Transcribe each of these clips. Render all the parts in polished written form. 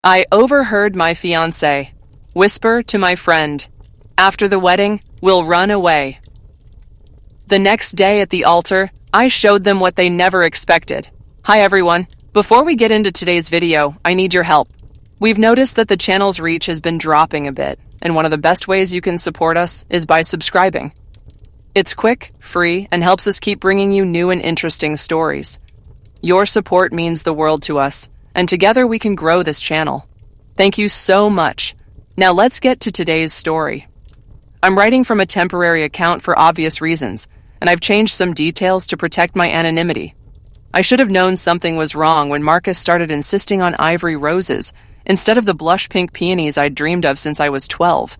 I overheard my fiancé whisper to my friend, "After the wedding, we'll run away." The next day at the altar, I showed them what they never expected. Hi everyone. Before we get into today's video, I need your help. We've noticed that the channel's reach has been dropping a bit, and one of the best ways you can support us is by subscribing. It's quick, free, and helps us keep bringing you new and interesting stories. Your support means the world to us, and together we can grow this channel. Thank you so much. Now let's get to today's story. I'm writing from a temporary account for obvious reasons, and I've changed some details to protect my anonymity. I should have known something was wrong when Marcus started insisting on ivory roses instead of the blush pink peonies I'd dreamed of since I was 12.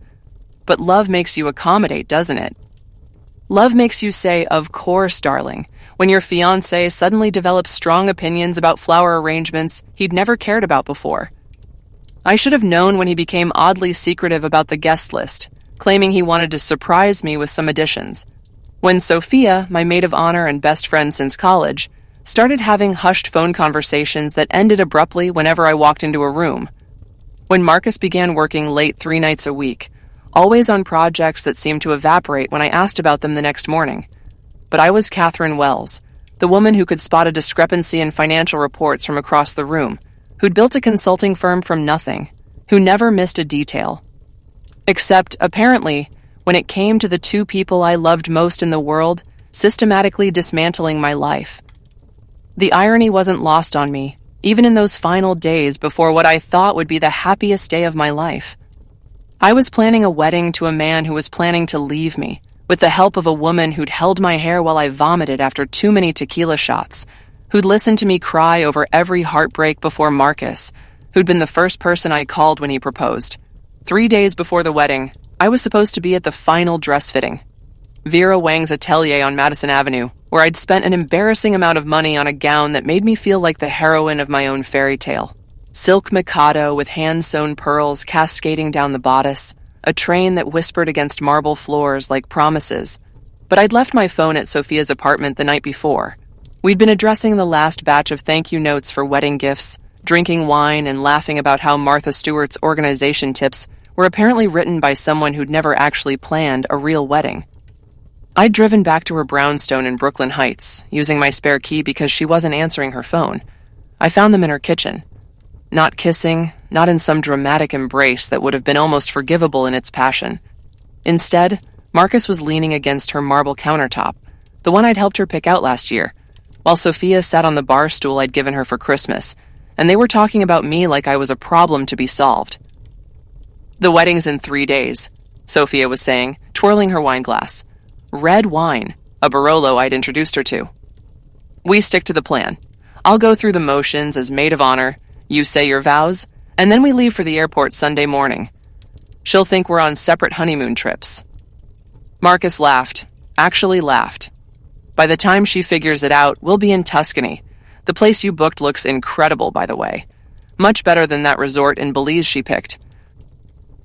But love makes you accommodate, doesn't it? Love makes you say, "Of course, darling," when your fiancé suddenly develops strong opinions about flower arrangements he'd never cared about before. I should have known when he became oddly secretive about the guest list, claiming he wanted to surprise me with some additions. When Sophia, my maid of honor and best friend since college, started having hushed phone conversations that ended abruptly whenever I walked into a room. When Marcus began working late 3 nights a week, always on projects that seemed to evaporate when I asked about them the next morning. But I was Catherine Wells, the woman who could spot a discrepancy in financial reports from across the room, who'd built a consulting firm from nothing, who never missed a detail. Except, apparently, when it came to the 2 people I loved most in the world, systematically dismantling my life. The irony wasn't lost on me, even in those final days before what I thought would be the happiest day of my life. I was planning a wedding to a man who was planning to leave me, with the help of a woman who'd held my hair while I vomited after too many tequila shots, who'd listened to me cry over every heartbreak before Marcus, who'd been the first person I called when he proposed. 3 days before the wedding, I was supposed to be at the final dress fitting. Vera Wang's atelier on Madison Avenue, where I'd spent an embarrassing amount of money on a gown that made me feel like the heroine of my own fairy tale. Silk mikado with hand-sewn pearls cascading down the bodice, a train that whispered against marble floors like promises. But I'd left my phone at Sophia's apartment the night before. We'd been addressing the last batch of thank you notes for wedding gifts, drinking wine and laughing about how Martha Stewart's organization tips were apparently written by someone who'd never actually planned a real wedding. I'd driven back to her brownstone in Brooklyn Heights, using my spare key because she wasn't answering her phone. I found them in her kitchen. Not kissing, not in some dramatic embrace that would have been almost forgivable in its passion. Instead, Marcus was leaning against her marble countertop, the one I'd helped her pick out last year, while Sophia sat on the bar stool I'd given her for Christmas, and they were talking about me like I was a problem to be solved. "The wedding's in 3 days," Sophia was saying, twirling her wine glass. Red wine, a Barolo I'd introduced her to. "We stick to the plan. I'll go through the motions as maid of honor, you say your vows, and then we leave for the airport Sunday morning. She'll think we're on separate honeymoon trips." Marcus laughed, actually laughed. "By the time she figures it out, we'll be in Tuscany. The place you booked looks incredible, by the way. Much better than that resort in Belize she picked.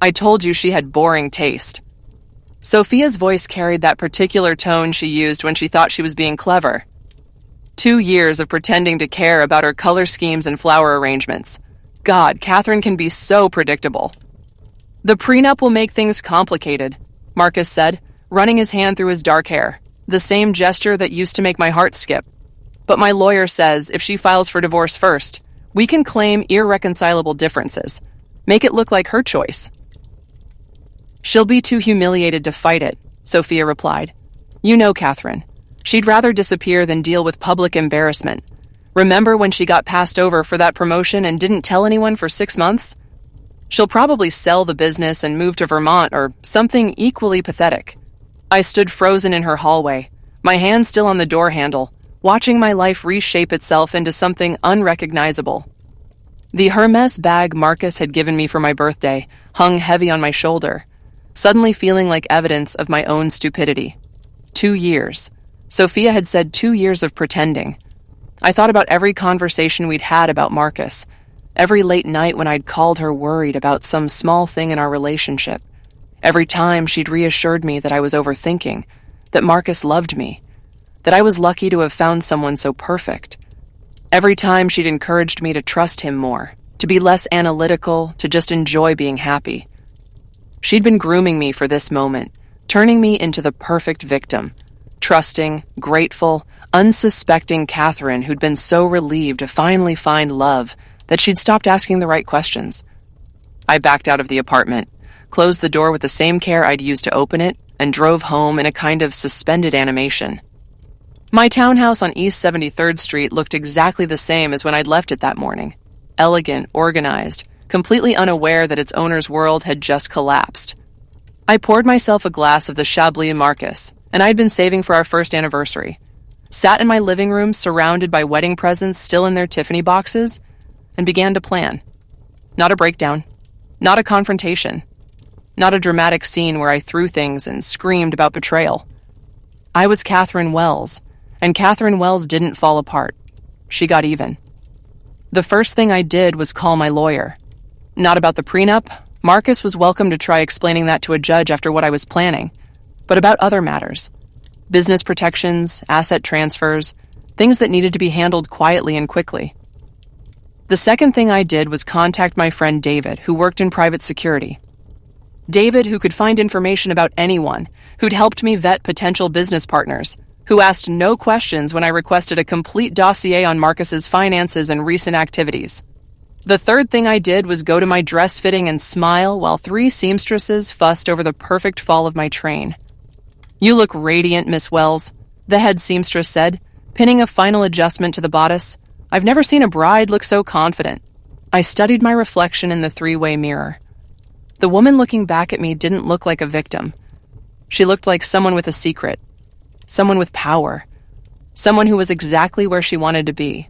I told you she had boring taste." Sophia's voice carried that particular tone she used when she thought she was being clever. 2 years of pretending to care about her color schemes and flower arrangements. God, Catherine can be so predictable. "The prenup will make things complicated," Marcus said, running his hand through his dark hair, the same gesture that used to make my heart skip. "But my lawyer says if she files for divorce first, we can claim irreconcilable differences. Make it look like her choice." "She'll be too humiliated to fight it," Sophia replied. "You know Catherine. She'd rather disappear than deal with public embarrassment. Remember when she got passed over for that promotion and didn't tell anyone for 6 months? She'll probably sell the business and move to Vermont or something equally pathetic." I stood frozen in her hallway, my hand still on the door handle, watching my life reshape itself into something unrecognizable. The Hermes bag Marcus had given me for my birthday hung heavy on my shoulder, suddenly feeling like evidence of my own stupidity. 2 years. Sophia had said 2 years of pretending. I thought about every conversation we'd had about Marcus, every late night when I'd called her worried about some small thing in our relationship, every time she'd reassured me that I was overthinking, that Marcus loved me, that I was lucky to have found someone so perfect. Every time she'd encouraged me to trust him more, to to be less analytical, to just enjoy being happy. She'd been grooming me for this moment, turning me into the perfect victim. Trusting, grateful, unsuspecting Catherine who'd been so relieved to finally find love that she'd stopped asking the right questions. I backed out of the apartment, closed the door with the same care I'd used to open it, and drove home in a kind of suspended animation. My townhouse on East 73rd Street looked exactly the same as when I'd left it that morning. Elegant, organized, completely unaware that its owner's world had just collapsed. I poured myself a glass of the Chablis Marcus, and I'd been saving for our first anniversary. Sat in my living room surrounded by wedding presents still in their Tiffany boxes, and began to plan. Not a breakdown, not a confrontation, not a dramatic scene where I threw things and screamed about betrayal. I was Catherine Wells, and Catherine Wells didn't fall apart. She got even. The first thing I did was call my lawyer. Not about the prenup. Marcus was welcome to try explaining that to a judge after what I was planning, but about other matters. Business protections, asset transfers, things that needed to be handled quietly and quickly. The second thing I did was contact my friend David, who worked in private security. David, who could find information about anyone, who'd helped me vet potential business partners, who asked no questions when I requested a complete dossier on Marcus's finances and recent activities. The third thing I did was go to my dress fitting and smile while 3 seamstresses fussed over the perfect fall of my train. "You look radiant, Miss Wells," the head seamstress said, pinning a final adjustment to the bodice. "I've never seen a bride look so confident." I studied my reflection in the 3-way mirror. The woman looking back at me didn't look like a victim. She looked like someone with a secret, someone with power, someone who was exactly where she wanted to be.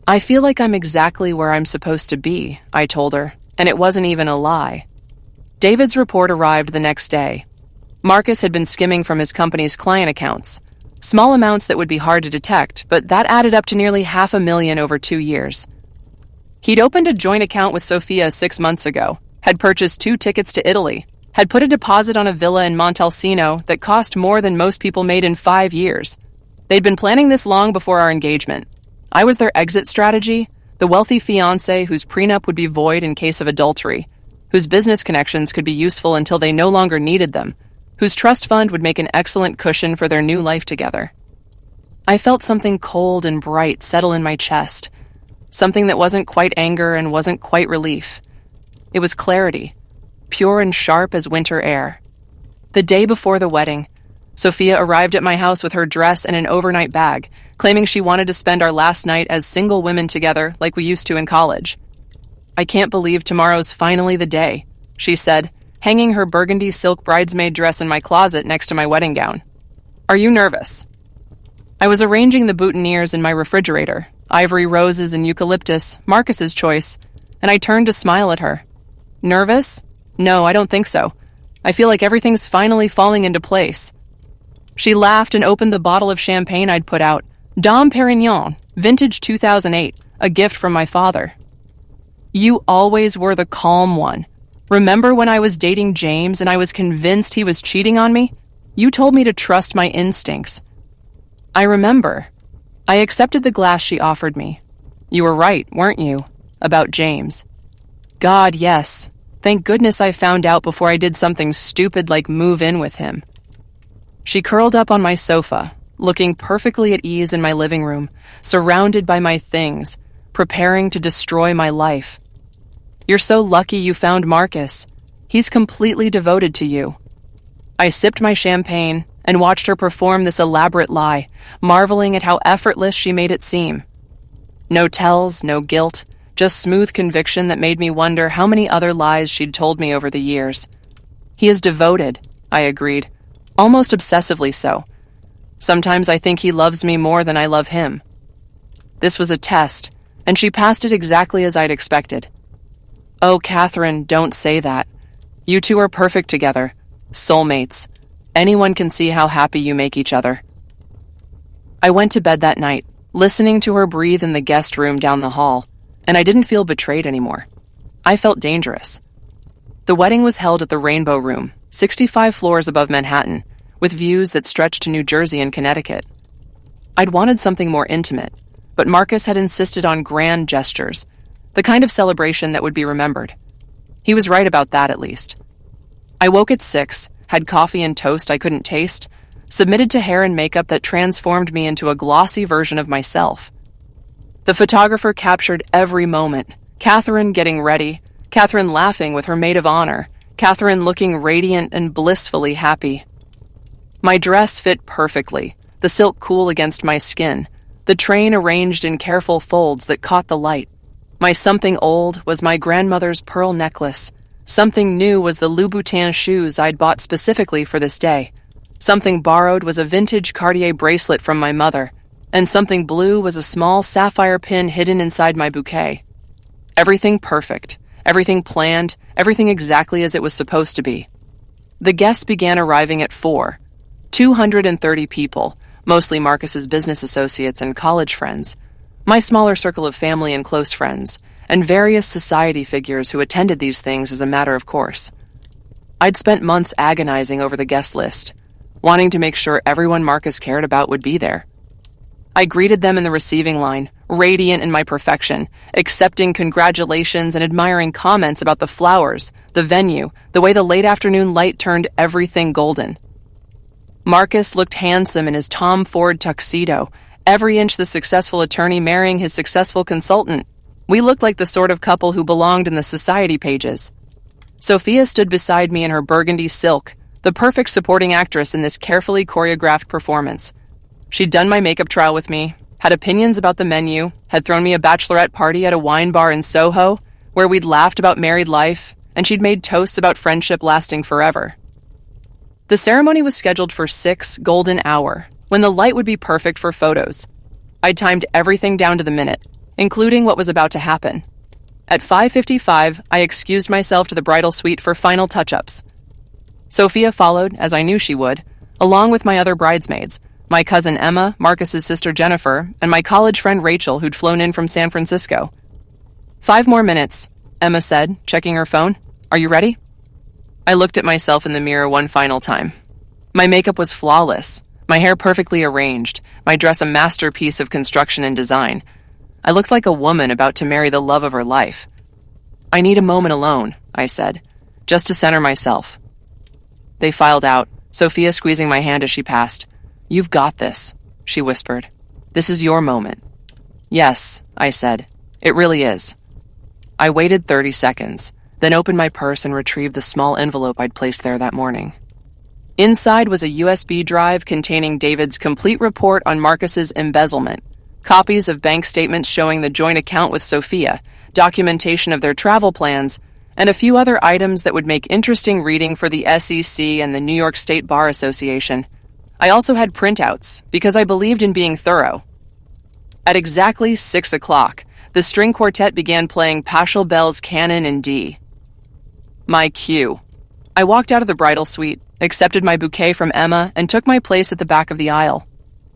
"I feel like I'm exactly where I'm supposed to be," I told her, and it wasn't even a lie. David's report arrived the next day. Marcus had been skimming from his company's client accounts, small amounts that would be hard to detect, but that added up to nearly $500,000 over 2 years. He'd opened a joint account with Sophia 6 months ago, had purchased 2 tickets to Italy, had put a deposit on a villa in Montalcino that cost more than most people made in 5 years. They'd been planning this long before our engagement. I was their exit strategy, the wealthy fiancé whose prenup would be void in case of adultery, whose business connections could be useful until they no longer needed them, whose trust fund would make an excellent cushion for their new life together. I felt something cold and bright settle in my chest, something that wasn't quite anger and wasn't quite relief. It was clarity, pure and sharp as winter air. The day before the wedding, Sophia arrived at my house with her dress and an overnight bag, claiming she wanted to spend our last night as single women together like we used to in college. "I can't believe tomorrow's finally the day," she said, hanging her burgundy silk bridesmaid dress in my closet next to my wedding gown. "Are you nervous?" I was arranging the boutonnieres in my refrigerator, ivory roses and eucalyptus, Marcus's choice, and I turned to smile at her. "Nervous? No, I don't think so. I feel like everything's finally falling into place." She laughed and opened the bottle of champagne I'd put out. Dom Perignon, vintage 2008, a gift from my father. "You always were the calm one. Remember when I was dating James and I was convinced he was cheating on me? You told me to trust my instincts." I remember. I accepted the glass she offered me. "You were right, weren't you? About James." "God, yes. Thank goodness I found out before I did something stupid like move in with him." She curled up on my sofa, looking perfectly at ease in my living room, surrounded by my things, preparing to destroy my life. "You're so lucky you found Marcus. He's completely devoted to you." I sipped my champagne and watched her perform this elaborate lie, marveling at how effortless she made it seem. No tells, no guilt, just smooth conviction that made me wonder how many other lies she'd told me over the years. "He is devoted," I agreed, almost obsessively so. "Sometimes I think he loves me more than I love him." This was a test, and she passed it exactly as I'd expected. "Oh, Catherine, don't say that. You two are perfect together. Soulmates. Anyone can see how happy you make each other." I went to bed that night, listening to her breathe in the guest room down the hall, and I didn't feel betrayed anymore. I felt dangerous. The wedding was held at the Rainbow Room, 65 floors above Manhattan, with views that stretched to New Jersey and Connecticut. I'd wanted something more intimate, but Marcus had insisted on grand gestures, The kind of celebration that would be remembered. He was right about that, at least. I woke at 6, had coffee and toast I couldn't taste, submitted to hair and makeup that transformed me into a glossy version of myself. The photographer captured every moment. Catherine getting ready, Catherine laughing with her maid of honor, Catherine looking radiant and blissfully happy. My dress fit perfectly, the silk cool against my skin, the train arranged in careful folds that caught the light. My something old was my grandmother's pearl necklace. Something new was the Louboutin shoes I'd bought specifically for this day. Something borrowed was a vintage Cartier bracelet from my mother, and something blue was a small sapphire pin hidden inside my bouquet. Everything perfect, everything planned, everything exactly as it was supposed to be. The guests began arriving at 4. 230 people, mostly Marcus's business associates and college friends, my smaller circle of family and close friends, and various society figures who attended these things as a matter of course. I'd spent months agonizing over the guest list, wanting to make sure everyone Marcus cared about would be there. I greeted them in the receiving line, radiant in my perfection, accepting congratulations and admiring comments about the flowers, the venue, the way the late afternoon light turned everything golden. Marcus looked handsome in his Tom Ford tuxedo, every inch the successful attorney marrying his successful consultant. We looked like the sort of couple who belonged in the society pages. Sophia stood beside me in her burgundy silk, the perfect supporting actress in this carefully choreographed performance. She'd done my makeup trial with me, had opinions about the menu, had thrown me a bachelorette party at a wine bar in Soho, where we'd laughed about married life, and she'd made toasts about friendship lasting forever. The ceremony was scheduled for 6 golden hour, when the light would be perfect for photos. I'd timed everything down to the minute, including what was about to happen. At 5:55, I excused myself to the bridal suite for final touch-ups. Sophia followed, as I knew she would, along with my other bridesmaids, my cousin Emma, Marcus's sister Jennifer, and my college friend Rachel, who'd flown in from San Francisco. 5 more minutes, Emma said, checking her phone. Are you ready? I looked at myself in the mirror one final time. My makeup was flawless, my hair perfectly arranged, my dress a masterpiece of construction and design. I looked like a woman about to marry the love of her life. I need a moment alone, I said, just to center myself. They filed out, Sophia squeezing my hand as she passed. You've got this, she whispered. This is your moment. Yes, I said. It really is. I waited 30 seconds, then opened my purse and retrieved the small envelope I'd placed there that morning. Inside was a USB drive containing David's complete report on Marcus's embezzlement, copies of bank statements showing the joint account with Sophia, documentation of their travel plans, and a few other items that would make interesting reading for the SEC and the New York State Bar Association. I also had printouts, because I believed in being thorough. At exactly 6 o'clock, the string quartet began playing Pachelbel's Canon in D. My cue. I walked out of the bridal suite, accepted my bouquet from Emma, and took my place at the back of the aisle.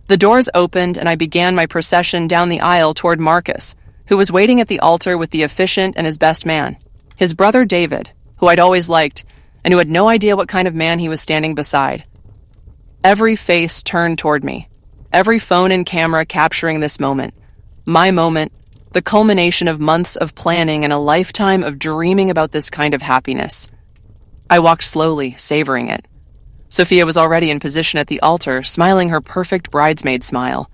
The doors opened, and I began my procession down the aisle toward Marcus, who was waiting at the altar with the officiant and his best man, his brother David, who I'd always liked, and who had no idea what kind of man he was standing beside. Every face turned toward me, every phone and camera capturing this moment, my moment, the culmination of months of planning and a lifetime of dreaming about this kind of happiness. I walked slowly, savoring it. Sophia was already in position at the altar, smiling her perfect bridesmaid smile.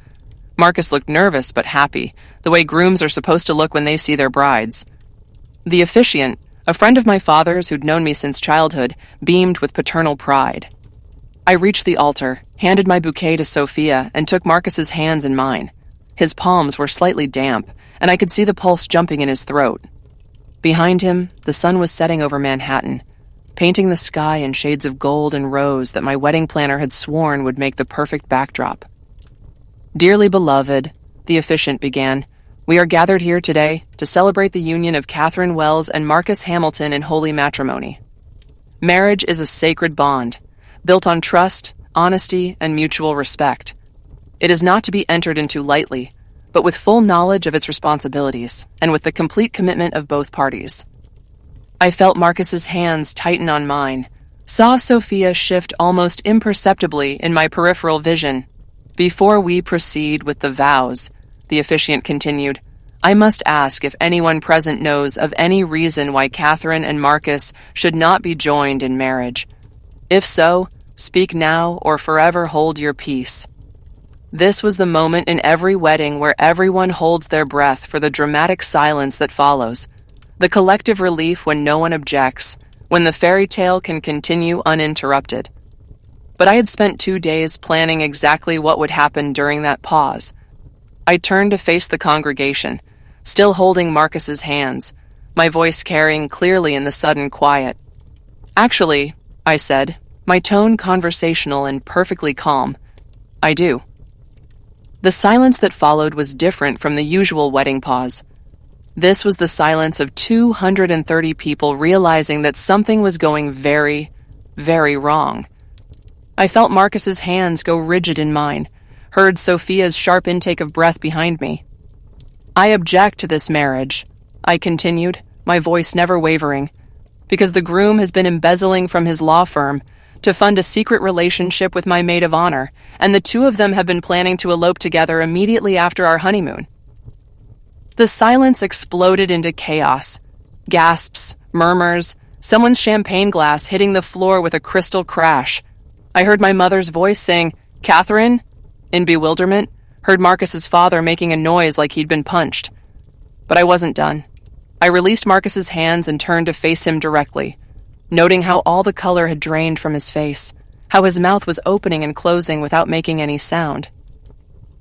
Marcus looked nervous but happy, the way grooms are supposed to look when they see their brides. The officiant, a friend of my father's who'd known me since childhood, beamed with paternal pride. I reached the altar, handed my bouquet to Sophia, and took Marcus's hands in mine. His palms were slightly damp, and I could see the pulse jumping in his throat. Behind him, the sun was setting over Manhattan, painting the sky in shades of gold and rose that my wedding planner had sworn would make the perfect backdrop. Dearly beloved, the officiant began, we are gathered here today to celebrate the union of Catherine Wells and Marcus Hamilton in holy matrimony. Marriage is a sacred bond, built on trust, honesty, and mutual respect. It is not to be entered into lightly, but with full knowledge of its responsibilities, and with the complete commitment of both parties. I felt Marcus's hands tighten on mine, saw Sophia shift almost imperceptibly in my peripheral vision. Before we proceed with the vows, the officiant continued, I must ask if anyone present knows of any reason why Catherine and Marcus should not be joined in marriage. If so, speak now or forever hold your peace. This was the moment in every wedding where everyone holds their breath for the dramatic silence that follows, the collective relief when no one objects, when the fairy tale can continue uninterrupted. But I had spent 2 days planning exactly what would happen during that pause. I turned to face the congregation, still holding Marcus's hands, my voice carrying clearly in the sudden quiet. "Actually," I said, my tone conversational and perfectly calm, "I do." The silence that followed was different from the usual wedding pause. This was the silence of 230 people realizing that something was going very, very wrong. I felt Marcus's hands go rigid in mine, heard Sophia's sharp intake of breath behind me. "I object to this marriage," I continued, my voice never wavering, "because the groom has been embezzling from his law firm to fund a secret relationship with my maid of honor, and the two of them have been planning to elope together immediately after our honeymoon." The silence exploded into chaos. Gasps, murmurs, someone's champagne glass hitting the floor with a crystal crash. I heard my mother's voice saying, "Catherine?" In bewilderment, heard Marcus's father making a noise like he'd been punched. But I wasn't done. I released Marcus's hands and turned to face him directly, noting how all the color had drained from his face, how his mouth was opening and closing without making any sound.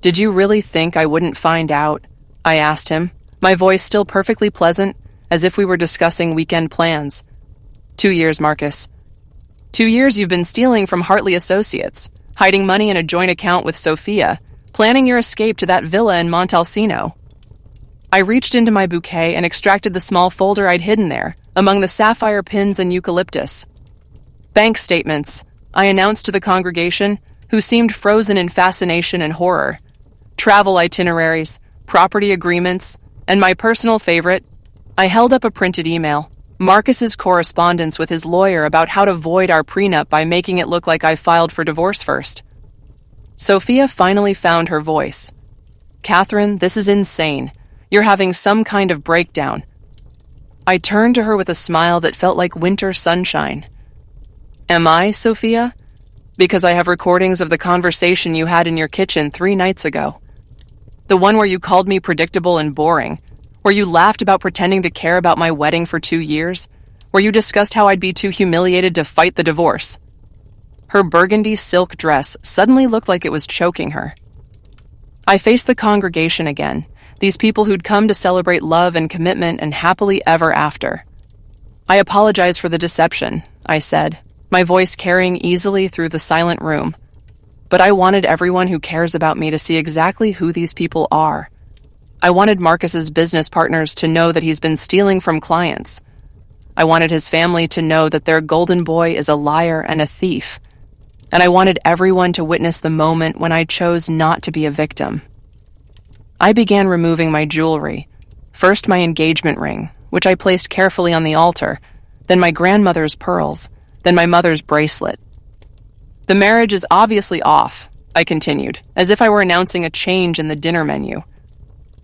"Did you really think I wouldn't find out?" I asked him, my voice still perfectly pleasant, as if we were discussing weekend plans. 2 years, Marcus. 2 years you've been stealing from Hartley Associates, hiding money in a joint account with Sophia, planning your escape to that villa in Montalcino. I reached into my bouquet and extracted the small folder I'd hidden there, among the sapphire pins and eucalyptus. "Bank statements," I announced to the congregation, who seemed frozen in fascination and horror. "Travel itineraries, property agreements, and my personal favorite," I held up a printed email, Marcus's correspondence with his lawyer about how to void our prenup by making it look like I filed for divorce first. Sophia finally found her voice. "Catherine, this is insane. You're having some kind of breakdown." I turned to her with a smile that felt like winter sunshine. "Am I, Sophia? Because I have recordings of the conversation you had in your kitchen 3 nights ago. The one where you called me predictable and boring, where you laughed about pretending to care about my wedding for 2 years, where you discussed how I'd be too humiliated to fight the divorce." Her burgundy silk dress suddenly looked like it was choking her. I faced the congregation again, these people who'd come to celebrate love and commitment and happily ever after. "I apologize for the deception," I said, my voice carrying easily through the silent room. "But I wanted everyone who cares about me to see exactly who these people are. I wanted Marcus's business partners to know that he's been stealing from clients. I wanted his family to know that their golden boy is a liar and a thief. And I wanted everyone to witness the moment when I chose not to be a victim." I began removing my jewelry, first my engagement ring, which I placed carefully on the altar, then my grandmother's pearls, then my mother's bracelet. "The marriage is obviously off," I continued, as if I were announcing a change in the dinner menu.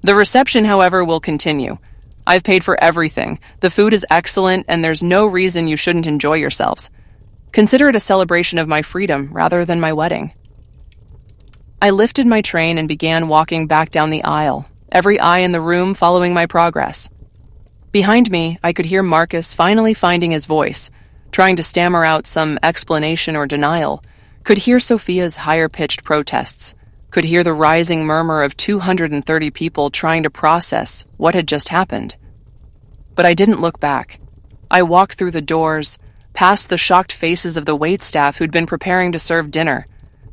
"The reception, however, will continue. I've paid for everything. The food is excellent, and there's no reason you shouldn't enjoy yourselves. Consider it a celebration of my freedom rather than my wedding." I lifted my train and began walking back down the aisle, every eye in the room following my progress. Behind me, I could hear Marcus finally finding his voice, trying to stammer out some explanation or denial, could hear Sophia's higher-pitched protests, could hear the rising murmur of 230 people trying to process what had just happened. But I didn't look back. I walked through the doors, past the shocked faces of the waitstaff who'd been preparing to serve dinner,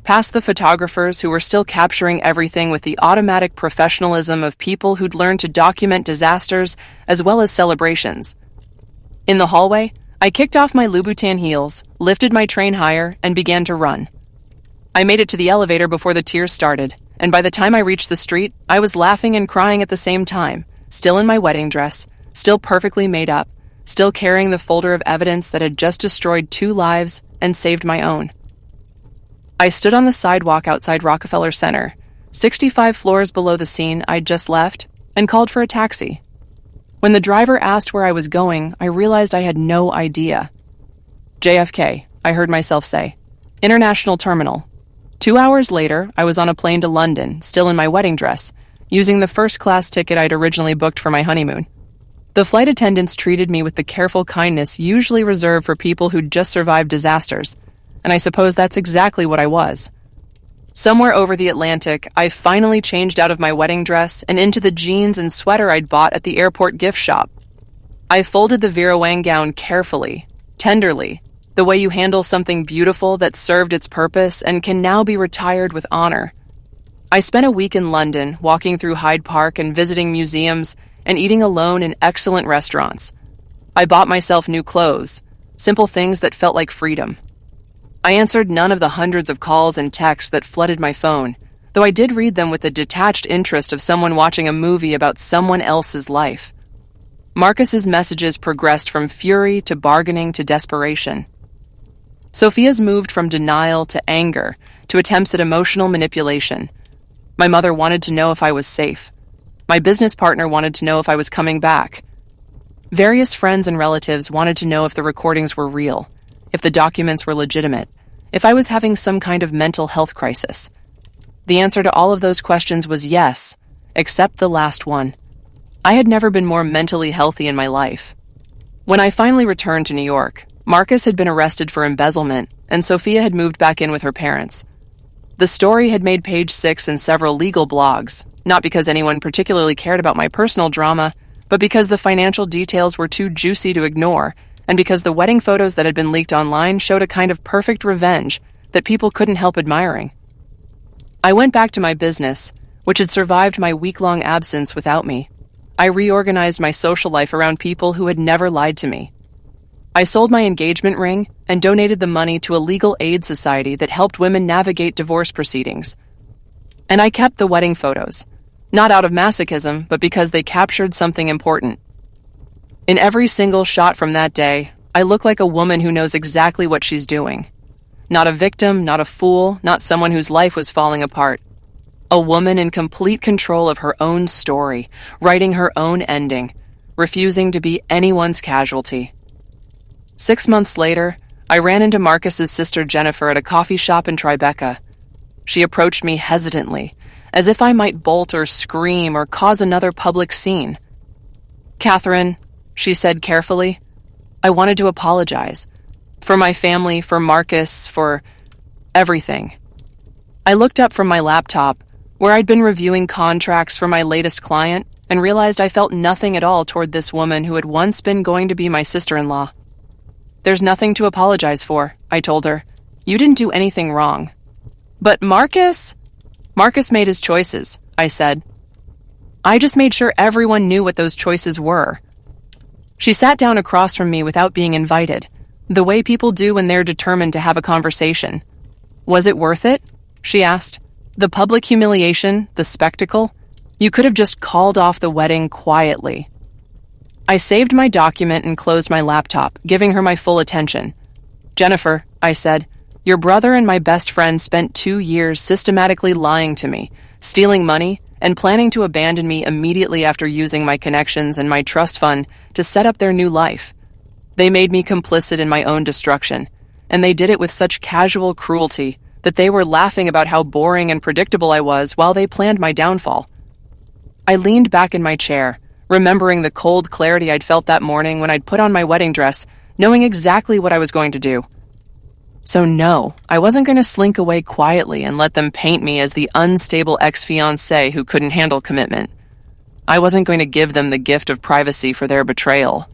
past the photographers who were still capturing everything with the automatic professionalism of people who'd learned to document disasters as well as celebrations. In the hallway, I kicked off my Louboutin heels, lifted my train higher, and began to run. I made it to the elevator before the tears started, and by the time I reached the street, I was laughing and crying at the same time, still in my wedding dress, still perfectly made up, still carrying the folder of evidence that had just destroyed 2 lives and saved my own. I stood on the sidewalk outside Rockefeller Center, 65 floors below the scene I'd just left, and called for a taxi. When the driver asked where I was going, I realized I had no idea. JFK, I heard myself say. International Terminal. 2 hours later, I was on a plane to London, still in my wedding dress, using the first-class ticket I'd originally booked for my honeymoon. The flight attendants treated me with the careful kindness usually reserved for people who'd just survived disasters, and I suppose that's exactly what I was. Somewhere over the Atlantic, I finally changed out of my wedding dress and into the jeans and sweater I'd bought at the airport gift shop. I folded the Vera Wang gown carefully, tenderly, the way you handle something beautiful that served its purpose and can now be retired with honor. I spent a week in London, walking through Hyde Park and visiting museums and eating alone in excellent restaurants. I bought myself new clothes, simple things that felt like freedom. I answered none of the hundreds of calls and texts that flooded my phone, though I did read them with the detached interest of someone watching a movie about someone else's life. Marcus's messages progressed from fury to bargaining to desperation. Sophia's moved from denial to anger to attempts at emotional manipulation. My mother wanted to know if I was safe. My business partner wanted to know if I was coming back. Various friends and relatives wanted to know if the recordings were real, if the documents were legitimate, if I was having some kind of mental health crisis. The answer to all of those questions was yes, except the last one. I had never been more mentally healthy in my life. When I finally returned to New York, Marcus had been arrested for embezzlement, and Sophia had moved back in with her parents. The story had made page 6 in several legal blogs, not because anyone particularly cared about my personal drama, but because the financial details were too juicy to ignore, and because the wedding photos that had been leaked online showed a kind of perfect revenge that people couldn't help admiring. I went back to my business, which had survived my week-long absence without me. I reorganized my social life around people who had never lied to me. I sold my engagement ring and donated the money to a legal aid society that helped women navigate divorce proceedings. And I kept the wedding photos, not out of masochism, but because they captured something important. In every single shot from that day, I look like a woman who knows exactly what she's doing. Not a victim, not a fool, not someone whose life was falling apart. A woman in complete control of her own story, writing her own ending, refusing to be anyone's casualty. 6 months later, I ran into Marcus's sister Jennifer at a coffee shop in Tribeca. She approached me hesitantly, as if I might bolt or scream or cause another public scene. "Catherine," she said carefully, "I wanted to apologize. For my family, for Marcus, for everything." I looked up from my laptop, where I'd been reviewing contracts for my latest client, and realized I felt nothing at all toward this woman who had once been going to be my sister-in-law. "There's nothing to apologize for," I told her. "You didn't do anything wrong." "But Marcus?" "Marcus made his choices," I said. "I just made sure everyone knew what those choices were." She sat down across from me without being invited, the way people do when they're determined to have a conversation. "Was it worth it?" she asked. "The public humiliation, the spectacle? You could have just called off the wedding quietly." I saved my document and closed my laptop, giving her my full attention. "Jennifer," I said, "your brother and my best friend spent 2 years systematically lying to me, stealing money, and planning to abandon me immediately after using my connections and my trust fund to set up their new life. They made me complicit in my own destruction, and they did it with such casual cruelty that they were laughing about how boring and predictable I was while they planned my downfall." I leaned back in my chair, remembering the cold clarity I'd felt that morning when I'd put on my wedding dress, knowing exactly what I was going to do. So no, I wasn't going to slink away quietly and let them paint me as the unstable ex-fiancé who couldn't handle commitment. I wasn't going to give them the gift of privacy for their betrayal.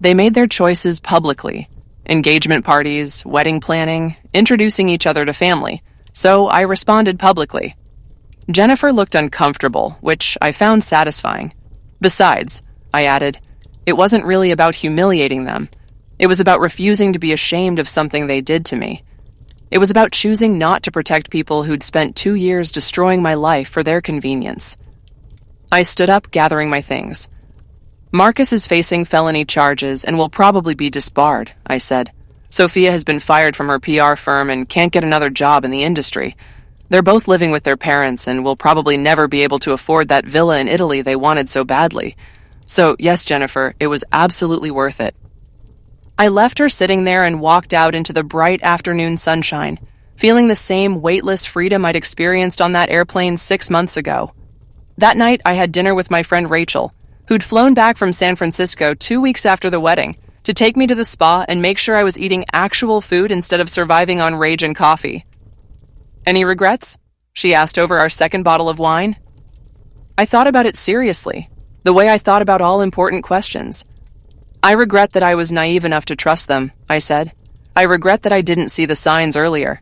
They made their choices publicly. Engagement parties, wedding planning, introducing each other to family. So I responded publicly. Jennifer looked uncomfortable, which I found satisfying. Besides, I added, it wasn't really about humiliating them. It was about refusing to be ashamed of something they did to me. It was about choosing not to protect people who'd spent 2 years destroying my life for their convenience. I stood up, gathering my things. "Marcus is facing felony charges and will probably be disbarred," I said. "Sophia has been fired from her PR firm and can't get another job in the industry. They're both living with their parents and will probably never be able to afford that villa in Italy they wanted so badly. So, yes, Jennifer, it was absolutely worth it. I left her sitting there and walked out into the bright afternoon sunshine, feeling the same weightless freedom I'd experienced on that airplane 6 months ago. That night, I had dinner with my friend Rachel, who'd flown back from San Francisco 2 weeks after the wedding to take me to the spa and make sure I was eating actual food instead of surviving on rage and coffee. Any regrets? She asked over our second bottle of wine. I thought about it seriously, the way I thought about all important questions. I regret that I was naive enough to trust them, I said. I regret that I didn't see the signs earlier.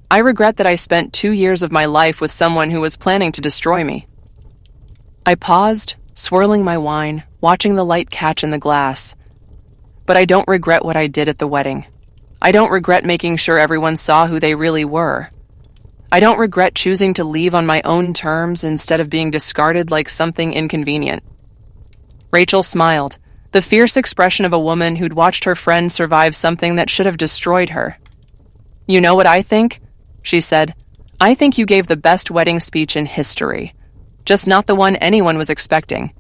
I regret that I spent 2 years of my life with someone who was planning to destroy me. I paused, swirling my wine, watching the light catch in the glass. But I don't regret what I did at the wedding. I don't regret making sure everyone saw who they really were. I don't regret choosing to leave on my own terms instead of being discarded like something inconvenient. Rachel smiled, the fierce expression of a woman who'd watched her friend survive something that should have destroyed her. You know what I think? She said. I think you gave the best wedding speech in history. Just not the one anyone was expecting.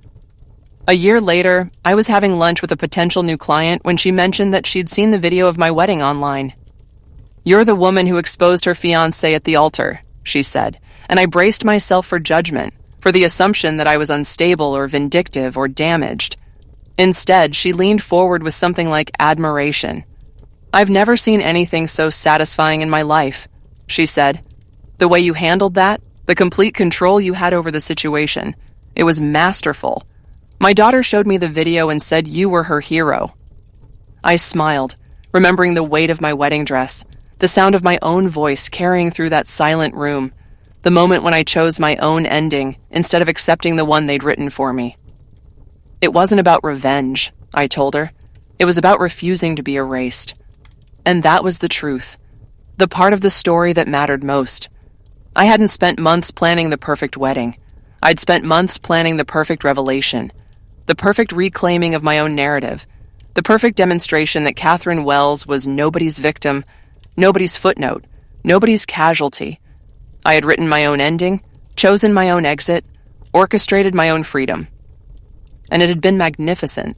A year later, I was having lunch with a potential new client when she mentioned that she'd seen the video of my wedding online. You're the woman who exposed her fiancé at the altar, she said, and I braced myself for judgment, for the assumption that I was unstable or vindictive or damaged. Instead, she leaned forward with something like admiration. I've never seen anything so satisfying in my life, she said. The way you handled that, the complete control you had over the situation, it was masterful. My daughter showed me the video and said you were her hero. I smiled, remembering the weight of my wedding dress, the sound of my own voice carrying through that silent room, the moment when I chose my own ending instead of accepting the one they'd written for me. It wasn't about revenge, I told her. It was about refusing to be erased. And that was the truth, the part of the story that mattered most. I hadn't spent months planning the perfect wedding. I'd spent months planning the perfect revelation, the perfect reclaiming of my own narrative, the perfect demonstration that Catherine Wells was nobody's victim, nobody's footnote, nobody's casualty. I had written my own ending, chosen my own exit, orchestrated my own freedom. And it had been magnificent.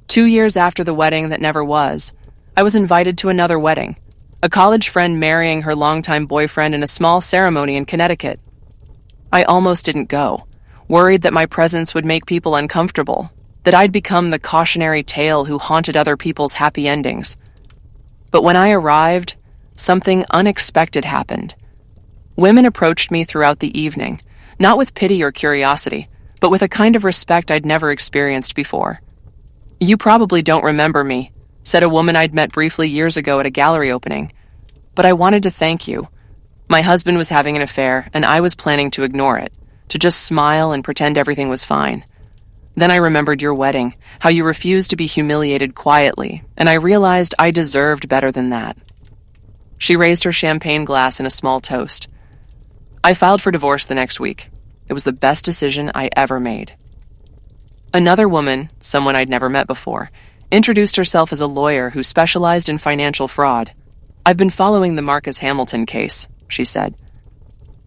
2 years after the wedding that never was, I was invited to another wedding, a college friend marrying her longtime boyfriend in a small ceremony in Connecticut. I almost didn't go, worried that my presence would make people uncomfortable, that I'd become the cautionary tale who haunted other people's happy endings. But when I arrived, something unexpected happened. Women approached me throughout the evening, not with pity or curiosity, but with a kind of respect I'd never experienced before. You probably don't remember me, said a woman I'd met briefly years ago at a gallery opening, but I wanted to thank you. My husband was having an affair, and I was planning to ignore it, to just smile and pretend everything was fine. Then I remembered your wedding, how you refused to be humiliated quietly, and I realized I deserved better than that. She raised her champagne glass in a small toast. I filed for divorce the next week. It was the best decision I ever made. Another woman, someone I'd never met before, introduced herself as a lawyer who specialized in financial fraud. I've been following the Marcus Hamilton case, she said.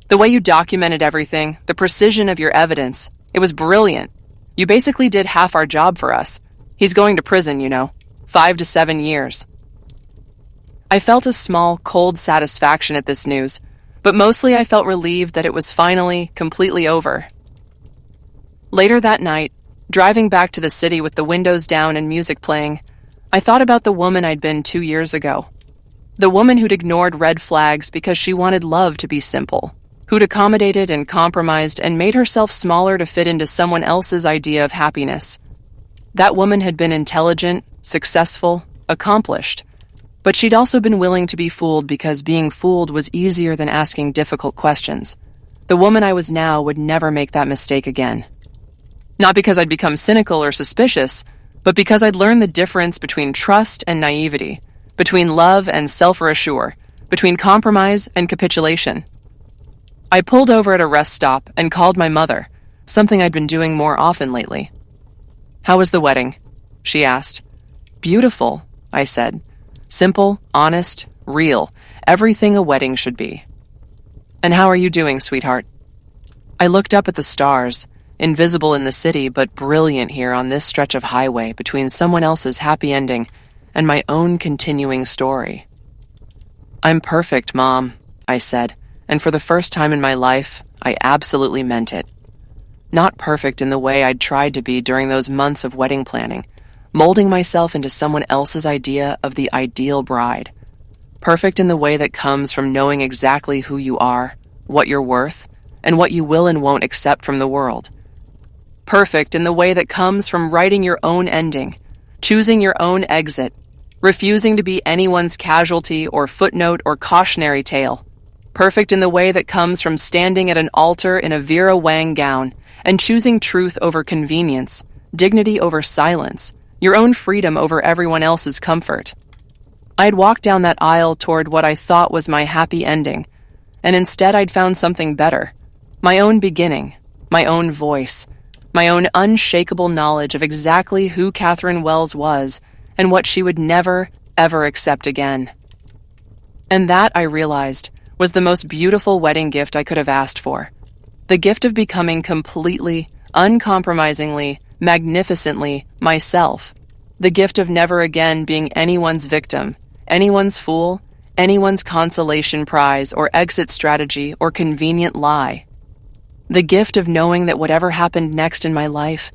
The way you documented everything, the precision of your evidence, it was brilliant. You basically did half our job for us. He's going to prison, 5 to 7 years. I felt a small, cold satisfaction at this news, but mostly I felt relieved that it was finally, completely over. Later that night, driving back to the city with the windows down and music playing, I thought about the woman I'd been 2 years ago. The woman who'd ignored red flags because she wanted love to be simple, who'd accommodated and compromised and made herself smaller to fit into someone else's idea of happiness. That woman had been intelligent, successful, accomplished, but she'd also been willing to be fooled because being fooled was easier than asking difficult questions. The woman I was now would never make that mistake again. Not because I'd become cynical or suspicious, but because I'd learned the difference between trust and naivety, between love and self-reassure, between compromise and capitulation. I pulled over at a rest stop and called my mother, something I'd been doing more often lately. How was the wedding? She asked. Beautiful, I said. Simple, honest, real, everything a wedding should be. And how are you doing, sweetheart? I looked up at the stars, invisible in the city but brilliant here on this stretch of highway between someone else's happy ending and my own continuing story. I'm perfect, Mom, I said, and for the first time in my life, I absolutely meant it. Not perfect in the way I'd tried to be during those months of wedding planning, molding myself into someone else's idea of the ideal bride. Perfect in the way that comes from knowing exactly who you are, what you're worth, and what you will and won't accept from the world. Perfect in the way that comes from writing your own ending, choosing your own exit, refusing to be anyone's casualty or footnote or cautionary tale. Perfect in the way that comes from standing at an altar in a Vera Wang gown and choosing truth over convenience, dignity over silence, your own freedom over everyone else's comfort. I'd walked down that aisle toward what I thought was my happy ending, and instead I'd found something better. My own beginning, my own voice, my own unshakable knowledge of exactly who Catherine Wells was and what she would never, ever accept again. And that, I realized, was the most beautiful wedding gift I could have asked for. The gift of becoming completely, uncompromisingly, magnificently myself. The gift of never again being anyone's victim, anyone's fool, anyone's consolation prize or exit strategy or convenient lie. The gift of knowing that whatever happened next in my life,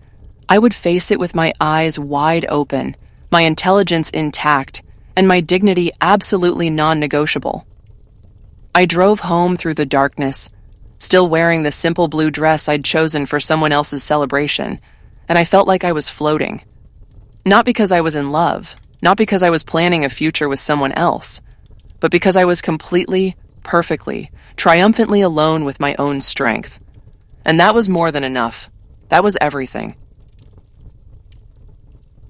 I would face it with my eyes wide open, my intelligence intact, and my dignity absolutely non-negotiable. I drove home through the darkness, still wearing the simple blue dress I'd chosen for someone else's celebration, and I felt like I was floating. Not because I was in love, not because I was planning a future with someone else, but because I was completely, perfectly, triumphantly alone with my own strength. And that was more than enough. That was everything.